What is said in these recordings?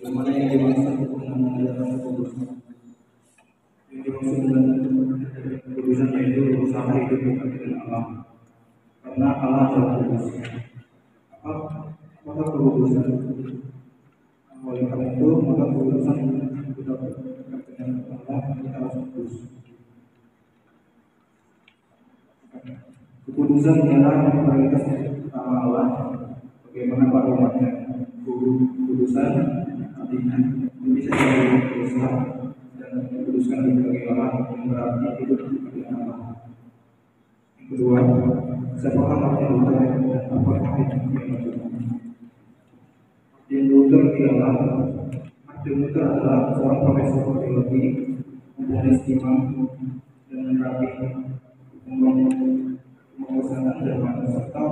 Bagaimana yang dimaksud dengan mengadakan keputusan? Yang dimaksud dengan keputusan yaitu berusaha hidup dekat dengan Allah, karena Allah adalah kudus. Maka keputusan, oleh karena itu maka keputusan hidup dekat dengan Allah kita harus kudus. Keputusan ialah prioritas utama Allah. Bagaimana pada umatnya? Keputusan artinya bisa jadi berusaha dan memutuskan bagi orang yang berarti hidup dengan Allah. Yang kedua, siapakah Martin Luther dan apakah itu yang maksudnya? Martin Luther adalah seorang profesor teologi, penulis iman dan merapi pemerintahan Jerman serta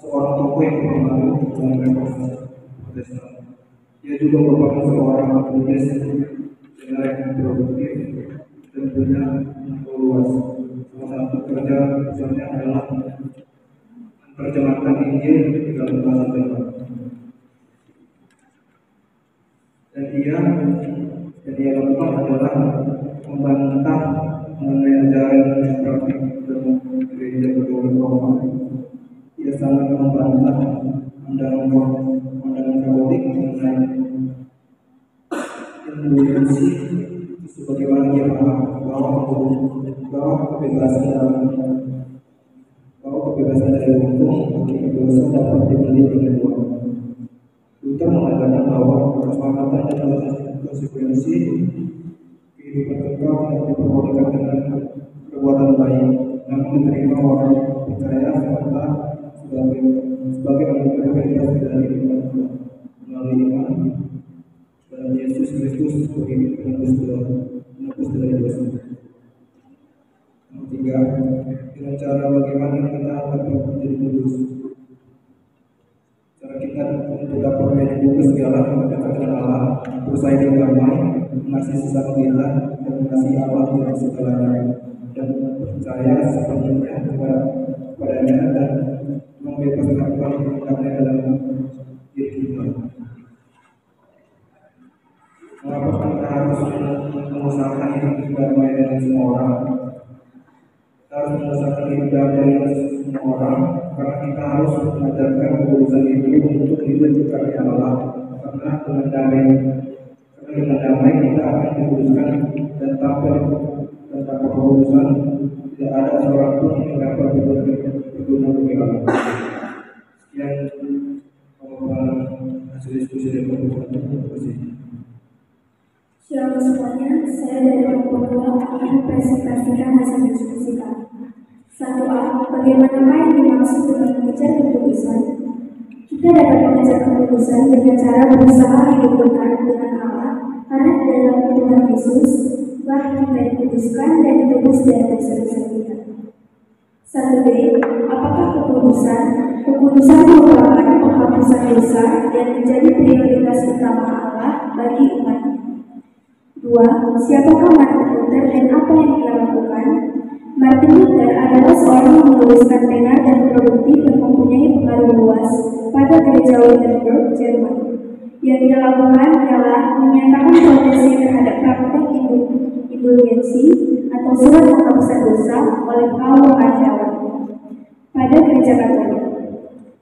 seorang tokoh yang berpengaruh dalam reformasi Protestan. Dia juga merupakan seorang penulis yang produktif dan punya pengetahuan luas. Salah satu kerja besarnya adalah menerjemahkan Injil dalam bahasa Jerman. Dan dia lakukan adalah membantah mengenai ajaran yang praktik dalam gereja Katolik Roma. Dia sangat membantah pandangan Katolik mengenai indulgensi, sebagaimana dia paham bahwa kebebasan dari hukum bagi dosa dapat dibeli dengan uang. Luther mengatakan bahwa keselamatan dan konsekuensi kehidupan kekal tidak diperbolehkan dengan perbuatan baik, namun diterima orang percaya serta sebagai anugerah bebas dari melalui iman dan Yesus Kristus sebagai penebus dari dosa. Yang ketiga, dengan cara bagaimana kita dapat menjadi kudus. Cara kita untuk dapat menjadi kudus ialah mendekat dengan Allah, berusaha hidup damai, mengasihi sesama kita, dan mengasihi Allah dengan segalanya, dan percaya sepenuhnya kepadanya dan membebaskan kehendaknya dalam diri kita. Mengapa kita harus mengusahakan hidup damai dengan semua orang? Kita harus mengusahakan hidup damai dengan semua orang karena kita harus mengajarkan keputusan itu untuk hidup dekat dengan Allah. Karena dengan damai kita akan dikuduskan dan tanpa kekudusan tidak ada seorang pun yang dapat berguna bagi Allah. Sekian pemaparan hasil diskusi dari pertemuan ini. Shalom semuanya, saya dari kelompok 2 akan mempresentasikan hasil diskusi kami. 1A. Bagaimanakah yang dimaksud dengan mengejar kekudusan? Kita dapat mengejar kekudusan dengan cara berusaha hidup dekat dengan Allah, karena dalam Tuhan Yesus bah kita dikuduskan dan ditebus dari dosa-dosa kita. 1B. Apakah kekudusan? Kekudusan merupakan penghapusan dosa dan menjadi prioritas utama Allah bagi umatnya. 2. Siapakah Martin Luther dan apa yang dia lakukan? Martin Luther adalah seorang yang menuliskan tenar dan produktif yang mempunyai pengaruh luas pada gereja Wittenberg, Jerman. Yang dia lakukan ialah menyatakan protesnya terhadap praktek indulgensi atau surat penghapusan dosa oleh kaum rohaniawan pada gereja Katolik.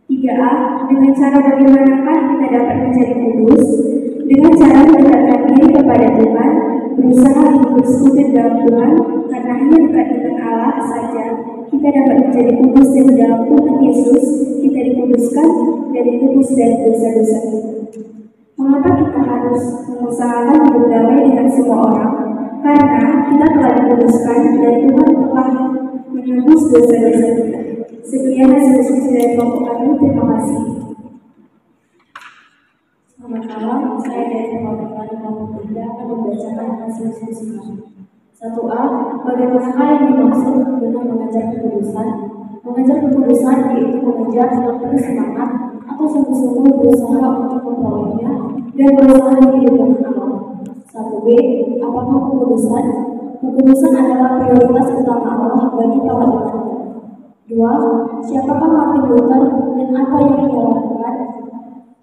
3A. Dengan cara bagaimanakah kita dapat menjadi kudus? Dengan cara mendekatkan diri kepada Tuhan, berusaha hidup bersekutu dalam Tuhan, karena hanya dekat dengan Allah saja kita dapat menjadi kudus, dan dalam Tuhan Yesus kita dikuduskan dan ditebus dari dosa-dosa kita. Mengapa kita harus mengusahakan hidup damai dengan semua orang? Karena kita telah dikuduskan dan Tuhan telah menebus dosa-dosa kita. Sekian hasil diskusi dari kelompok kami. Terima kasih. Selamat malam, saya dari kelompok 3 akan membacakan hasil diskusi kami. 1A. Bagaimanakah yang dimaksud dengan mengejar kekudusan? Mengejar kekudusan yaitu mengejar dengan penuh semangat atau sungguh-sungguh berusaha untuk memperolehnya dan berusaha hidup dengan Allah. 1B. Apakah kekudusan? Kekudusan adalah prioritas utama Allah bagi para umatnya. 2. Siapakah Martin Luther dan apa yang dia lakukan?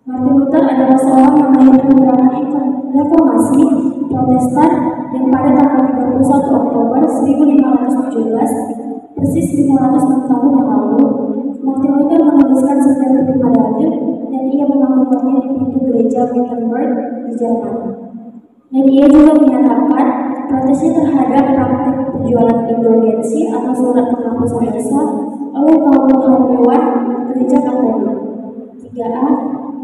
Martin Luther adalah seorang yang melahirkan gerakan reformasi Protestan dan pada tanggal 31 Oktober 1517, persis 506 tahun yang lalu, Martin Luther menuliskan 95 dalil dan ia melakukannya di pintu gereja Wittenberg di Jerman. Dan ia juga menyatakan protesnya terhadap praktik penjualan indulgensi atau surat penghapusan dosa oleh kaum rohaniawan gereja Katolik. 3A.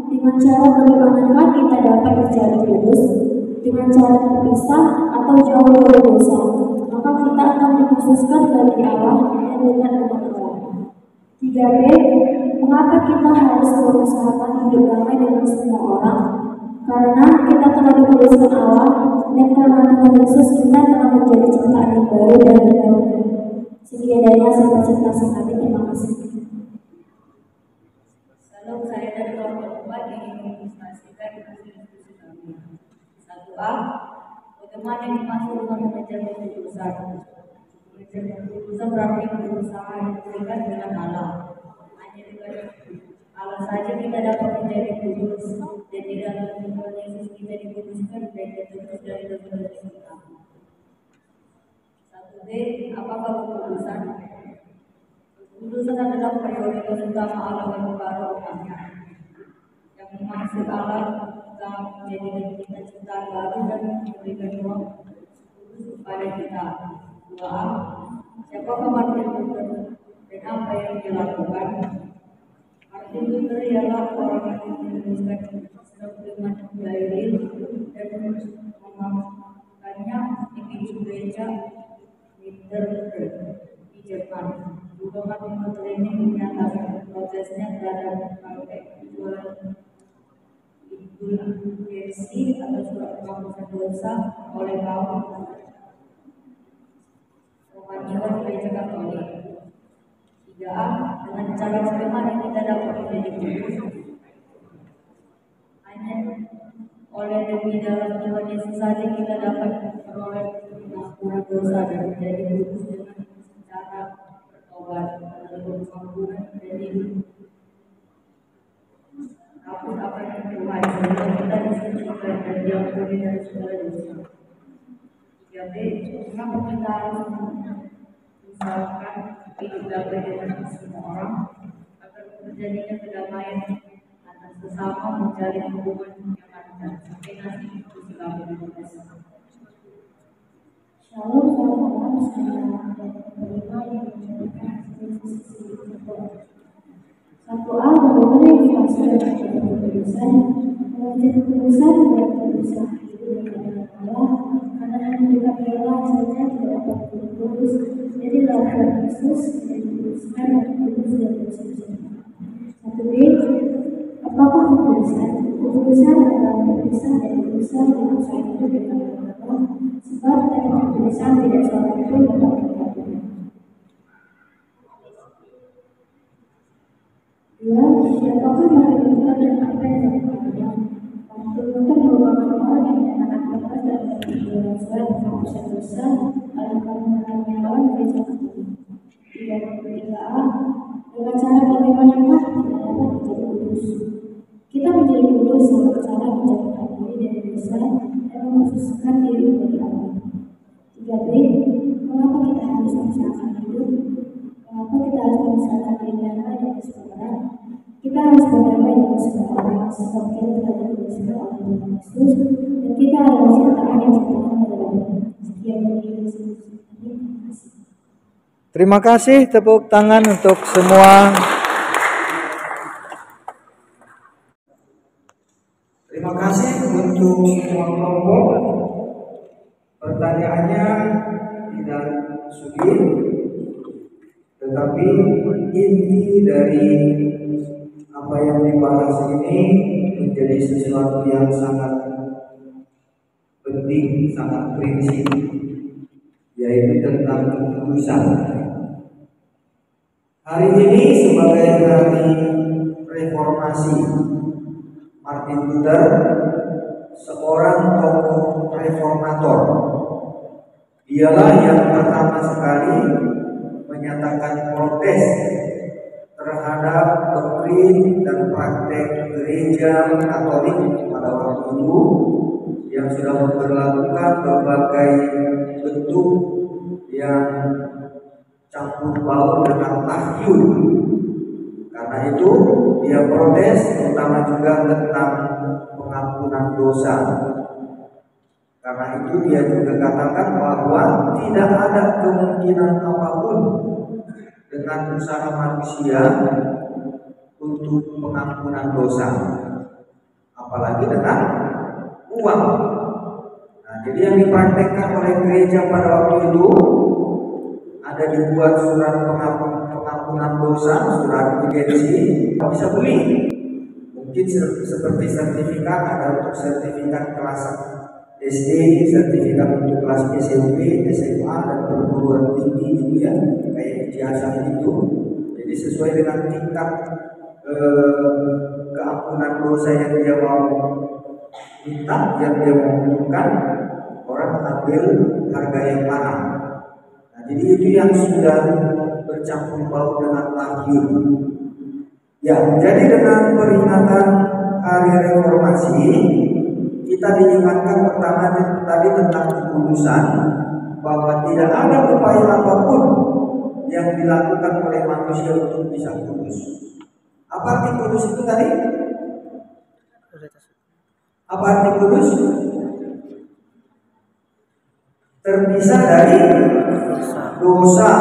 Dengan cara bagaimanakah kita dapat menjadi kudus? Dengan cara terpisah atau jauh dari dosa, maka kita akan dikhususkan bagi Allah dan dekat dengan Allah. 3B. Mengapa kita harus berusahakan hidup damai dengan semua orang? Karena kita telah dikuduskan Allah dan karena Tuhan Yesus kita telah menjadi ciptaan yang baru dan benar. Sekian dari hasil presentasi kami. Terima kasih. Salam, saya dari kelompok 4 ingin mengilustrasikan hasil diskusi kami. 1A. Bagaimana yang dimaksud dengan mengejar kekudusan? Mengejar kekudusan berarti berusaha dekat dengan Allah. Hanya dengan Allah saja kita dapat menjadi kudus, dan di dalam Tuhan Yesus kita dikuduskan dan ditebus dari dosa-dosa kita. 1B. Apakah kekudusan? Kekudusan adalah prioritas utama Allah bagi para umatnya. Yang dimaksud Allah telah menjadikan kita ciptaan baru dan memberikan ruang kudus kepada kita. 2A. Siapakah Martin Luther dan apa yang dia lakukan? Martin Luther ialah orang yang menuliskan 95 dalil dan memakamkannya di pintu gereja Wittenberg di Jerman. Juga Martin Luther ini menyatakan protesnya terhadap praktek penjualan indulgensi atau surat penghapusan dosa oleh kaum rohaniawan gereja Katolik. 3A. Dengan cara bagaimana kita dapat menjadi kudus? Hanya oleh demi dalam Tuhan Yesus saja kita dapat memperoleh pengampunan dosa dan menjadi kudus dengan cara bertobat, menerima pengampunan dan hidup. Hapus apa yang Tuhan sehingga kita disucikan dan diampuni dari segala dosa. 3B. Mengapa kita harus mengusahakan hidup damai dengan semua orang agar terjadinya kedamaian antar sesama, menjalin hubungan yang lancar. Sampai nanti itu selalu. Shalom, selamat malam. Saya tema yang menjadikan diskusi tersebut. 1A. Bagaimana yang dimaksud dengan keputusan? Mengajar keputusan berarti berusaha hidup dengan Allah, karena hanya dekat Allah saja tidak dapat berlurus. Jadi dalam Yesus dan dikuduskan dan kudus dan bersuci. 1B. Apakah keputusan? Keputusan adalah keputusan dari dosa yang berusaha hidup dengan Allah, sebab dari keputusan tidak seorang pun dapat berlaku. 2. Siapakah Martin Luther dan apa yang dilakukannya? Martin Luther merupakan orang yang menyatakan bebas dari perbuatan surat penghapusan dosa oleh karyawan gereja Katolik. 3A. Dengan cara bagaimanakah kita dapat menjadi kudus? Kita menjadi kudus dengan cara menjauhkan diri dari dosa dan mengkhususkan diri bagi Allah. 3B. Mengapa kita harus mengusahakan hidup? Mengapa kita harus mengusahakan berdamai dengan semua orang? Kita harus berdamai dengan semua orang, sebab kita telah dikuduskan oleh Tuhan Yesus, dan kita adalah ciptaan yang diciptakan oleh Allah. Sekian dari Yesus. Terima kasih. Terima kasih, tepuk tangan untuk semua. Terima kasih untuk semua kelompok. Pertanyaannya tidak sulit, tetapi inti dari apa yang dibahas ini menjadi sesuatu yang sangat penting, sangat prinsip, yaitu tentang kekudusan. Hari ini sebagai hari reformasi, Martin Luther, seorang tokoh reformator, dialah yang pertama sekali menyatakan protes terhadap doktrin dan praktek gereja Katolik pada waktu itu yang sudah memperlakukan berbagai bentuk yang campur baur dengan tahyul. Karena itu dia protes terutama juga tentang pengampunan dosa. Karena itu dia juga katakan bahwa tidak ada kemungkinan apapun dengan usaha manusia untuk pengampunan dosa, apalagi dengan uang. Nah, jadi yang dipraktekkan oleh gereja pada waktu itu ada dibuat surat pengampunan dosa, surat evidensi, bisa beli. Mungkin seperti sertifikat, ada untuk sertifikat kelas SD, sertifikat untuk kelas SMP, SMA, dan perguruan tinggi gitu ya, kayak ijazah itu. Jadi sesuai dengan tingkat keampunan dosa yang dia mau minta, yang dia mau butuhkan, orang mengambil harga yang mahal. Nah, jadi itu yang sudah bercampur baur dengan tahyul. Ya, jadi dengan peringatan hari reformasi, kita diingatkan pertama tadi tentang kekudusan, bahwa tidak ada upaya apapun yang dilakukan oleh manusia untuk bisa kudus. Apa arti kudus itu tadi? Apa arti kudus? Terpisah dari dosa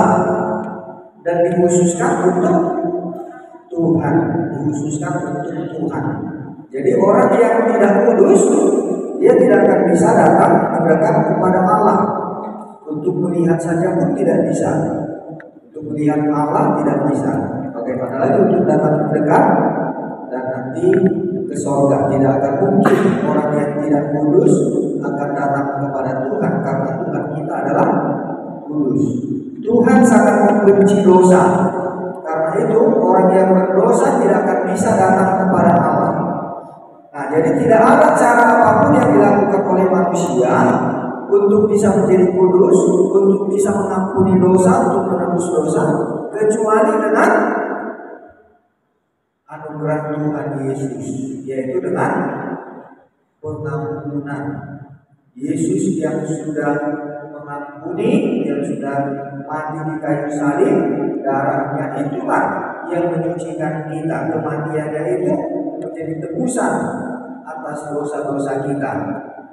dan dikhususkan untuk Tuhan, dikhususkan untuk Tuhan. Jadi orang yang tidak kudus, dia tidak akan bisa datang mendekat kepada Allah. Untuk melihat saja pun tidak bisa. Untuk melihat Allah tidak bisa. Bagaimana lagi untuk datang mendekat dan nanti ke surga? Tidak akan mungkin orang yang tidak kudus akan datang kepada Tuhan, karena Tuhan kita adalah kudus. Tuhan sangat membenci dosa. Karena itu orang yang berdosa tidak akan bisa datang kepada Allah. Nah, jadi tidak ada cara apapun yang dilakukan oleh manusia untuk bisa menjadi kudus, untuk bisa mengampuni dosa, untuk menebus dosa, kecuali dengan anugerah Tuhan Yesus, yaitu dengan pengampunan. Yesus yang sudah mengampuni, yang sudah mati di kayu salib, darahnya itulah yang menyucikan kita. Kematiannya itu menjadi tebusan atas dosa-dosa kita.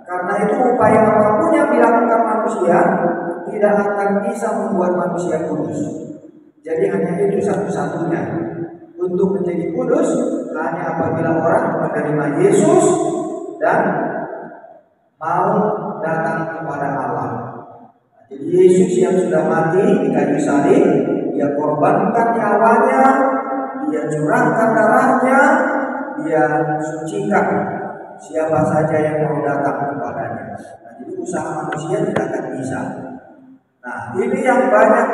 Karena itu upaya apapun yang dilakukan manusia tidak akan bisa membuat manusia kudus. Jadi hanya itu satu-satunya. Untuk menjadi kudus hanya apabila orang menerima Yesus dan mau datang kepada Allah. Jadi Yesus yang sudah mati di kayu salib, dia korbankan nyawanya, dia curahkan darahnya, dia sucikan siapa saja yang mau datang kepadanya. Nah, jadi usaha manusia tidak akan bisa. Nah, ini yang banyak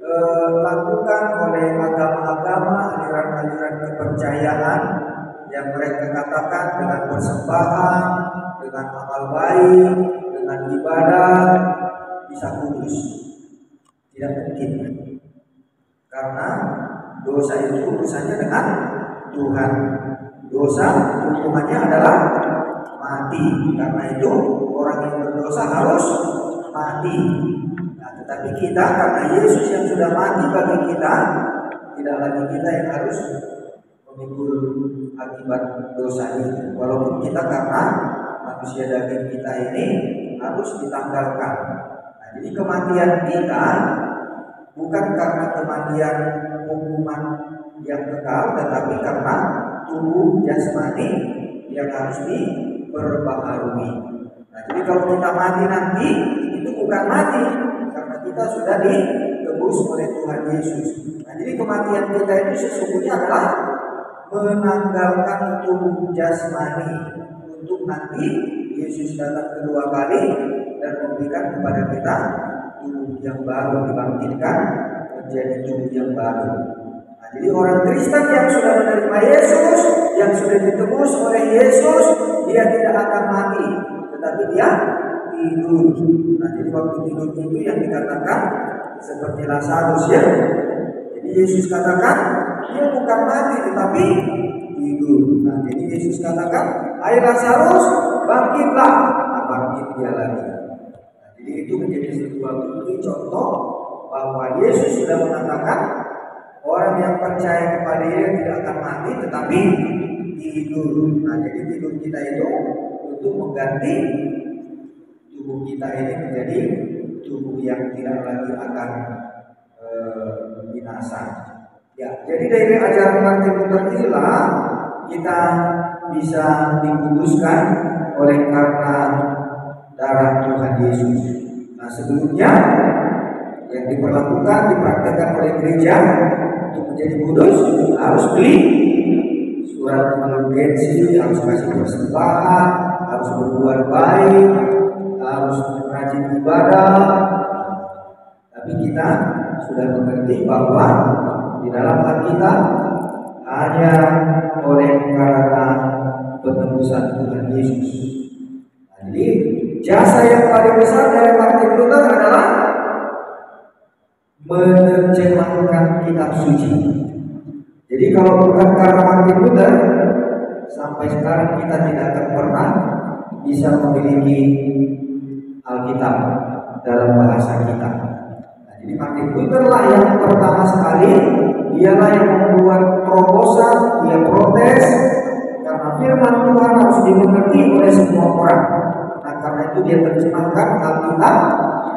dilakukan oleh agama-agama, aliran-aliran kepercayaan yang mereka katakan dengan persembahan, dengan amal baik, dengan ibadah bisa kudus. Tidak mungkin, karena dosa itu urusannya dengan Tuhan. Dosa hukumannya adalah mati. Karena itu orang yang berdosa harus mati. Nah, tetapi kita karena Yesus yang sudah mati bagi kita, tidak lagi kita yang harus memikul akibat dosa itu. Walaupun kita karena manusia daging kita ini harus ditanggalkan. Nah, jadi kematian kita bukan karena kematian hukuman yang kekal, tetapi karena tubuh jasmani yang harus diperbaharui. Nah, jadi kalau kita mati nanti itu bukan mati, karena kita sudah ditebus oleh Tuhan Yesus. Nah, jadi kematian kita itu sesungguhnya adalah menanggalkan tubuh jasmani untuk nanti Yesus datang kedua kali dan memberikan kepada kita tubuh yang baru, dibangkitkan menjadi tubuh yang baru. Nah, jadi orang Kristen yang sudah menerima Yesus, yang sudah ditebus oleh Yesus, dia tidak akan mati, tetapi dia tidur. Nah, jadi waktu tidur itu yang dikatakan seperti Lazarus ya. Jadi Yesus katakan dia bukan mati tetapi tidur. Nah, jadi Yesus katakan, "Hai Lazarus, bangkitlah." Nah, bangkit dia lagi. Nah, jadi itu menjadi sebuah bukti contoh bahwa Yesus sudah mengatakan orang yang percaya kepada Dia tidak akan mati tetapi tidur. Nah, jadi tidur kita itu untuk mengganti tubuh kita ini menjadi tubuh yang tidak lagi akan binasa. Ya, jadi dari ajaran Martin Luther inilah kita bisa dikuduskan oleh karena darah Tuhan Yesus. Nah, sebelumnya yang diperlakukan, dipraktekkan oleh gereja untuk menjadi kudus harus beli surat indulgensi, harus kasih persembahan, harus berbuat baik, harus rajin ibadah. Tapi kita sudah mengerti bahwa di dalam Alkitab hanya oleh karena penebusan Tuhan Yesus. Nah, jadi jasa yang paling besar dari Martin Luther adalah menerjemahkan kitab suci. Jadi kalau bukan karena Martin Luther, sampai sekarang kita tidak akan pernah bisa memiliki Alkitab dalam bahasa kita. Nah, jadi Martin Luther lah yang pertama sekali, dialah yang membuat terobosan, dia protes karena firman Tuhan harus dimengerti oleh semua orang. Nah, karena itu dia terjemahkan Alkitab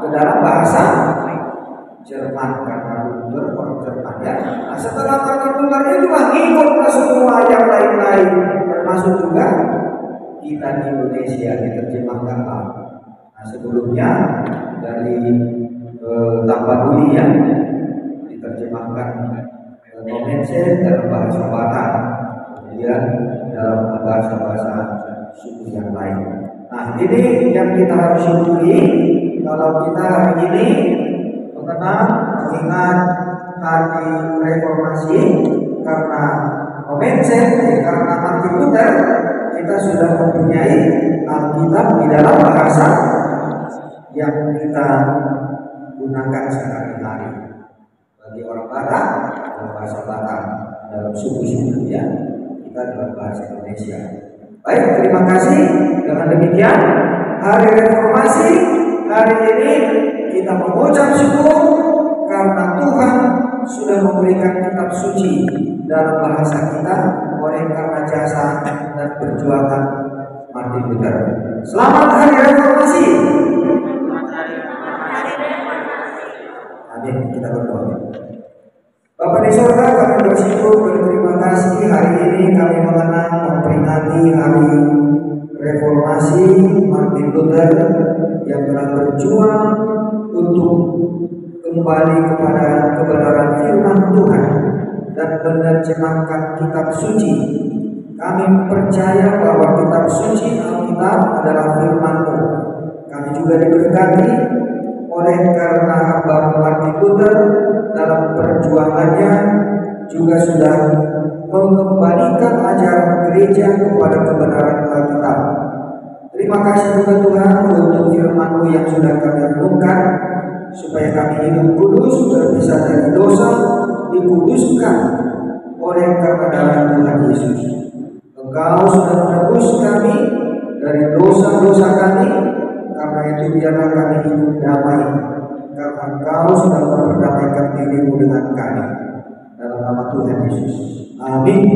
ke dalam bahasa Jerman, karena Luther orang Jerman ya. Nah, setelah Martin Luther itu ikut ke semua yang lain-lain, termasuk juga kita di Indonesia diterjemahkan. Nah, sebelumnya dari Tapanuli yang diterjemahkan Momensen dalam bahasa Batak, kemudian dalam bahasa-bahasa suku yang lain. Nah, ini yang kita harus syukuri kalau kita hari ini mengingat hari reformasi karena Momensen, karena Martin Luther, kita sudah mempunyai Alkitab di dalam bahasa yang kita gunakan sehari-hari. Bagi orang Batak, dalam bahasa Batak, dalam suku-suku ya, kita dalam bahasa Indonesia. Baik, terima kasih. Dengan demikian, hari reformasi hari ini kita mengucap syukur karena Tuhan sudah memberikan kitab suci dalam bahasa kita oleh karena jasa dan perjuangan Martin Luther. Selamat hari reformasi. Amin. Kita berdoa. Bapa di surga, kami bersyukur berterima kasih hari ini kami mengenang memperingati hari reformasi Martin Luther yang telah berjuang untuk kembali kepada kebenaran firman Tuhan dan menerjemahkan kitab suci. Kami percaya bahwa kitab suci Alkitab adalah firman-Mu. Kami juga diberkati oleh karena hamba Martin Luther dalam perjuangannya juga sudah mengembalikan ajaran gereja kepada kebenaran Alkitab. Terima kasih juga Tuhan untuk firman-Mu yang sudah kami renungkan, supaya kami hidup kudus, terpisah dari dosa, dikuduskan oleh karena darah Tuhan Yesus. Engkau sudah menebus kami dari dosa-dosa kami, karena itu biarlah kami hidup damai, karena Engkau sudah memperdamaikan dirimu dengan kami. Dalam nama Tuhan Yesus. Amin.